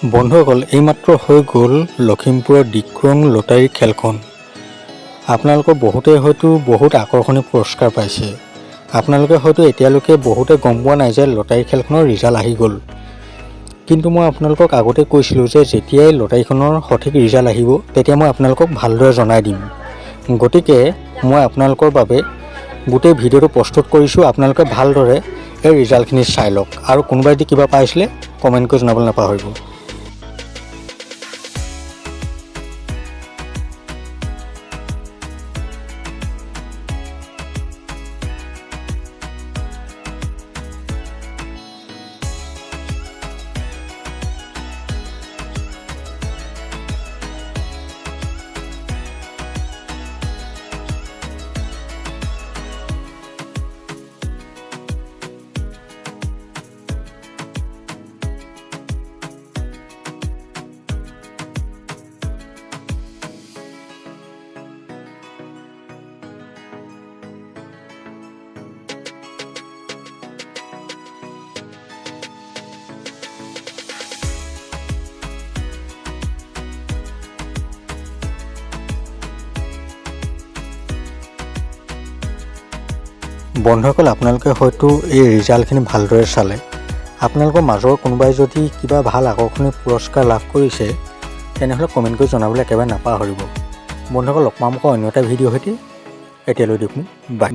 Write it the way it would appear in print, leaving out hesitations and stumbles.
বন্ধুসকল, এইমাত্ৰ হৈ গ'ল লখিমপুৰৰ ডিক্ৰং লটাৰী খেলখন। আপোনালোকৰ বহুতেই হয়তো বহুত আকৰ্ষণীয় পুৰস্কাৰ পাইছে। আপোনালোকে হয়তো এতিয়ালৈকে বহুতে গম পোৱা নাই যে লটাৰী খেলখনৰ ৰিজাল্ট আহি গ'ল। কিন্তু মই আপোনালোকক আগতে কৈছিলোঁ যে যেতিয়াই লটাৰীখনৰ সঠিক ৰিজাল্ট আহিব তেতিয়া মই আপোনালোকক ভালদৰে জনাই দিম। গতিকে মই আপোনালোকৰ বাবে গোটেই ভিডিঅ'টো প্ৰস্তুত কৰিছোঁ। আপোনালোকে ভালদৰে এই ৰিজাল্টখিনি চাই লওক আৰু কোনোবাই যদি কিবা পাইছিলে কমেণ্ট কৰি জনাবলৈ নাপাহৰিব। বন্ধুসকল, আপোনালোকে হয়তো এই ৰিজাল্টখিনি ভালদৰে চালে। আপোনালোকৰ মাজৰ কোনোবাই যদি কিবা ভাল আকৰ্ষণীয় পুৰস্কাৰ লাভ কৰিছে তেনেহ'লে কমেণ্ট কৰি জনাবলৈ একেবাৰে নাপাহৰিব। বন্ধুসকল, লগ পাম আকৌ অন্য এটা ভিডিঅ' সৈতে। এতিয়ালৈ দেখোঁ বাই।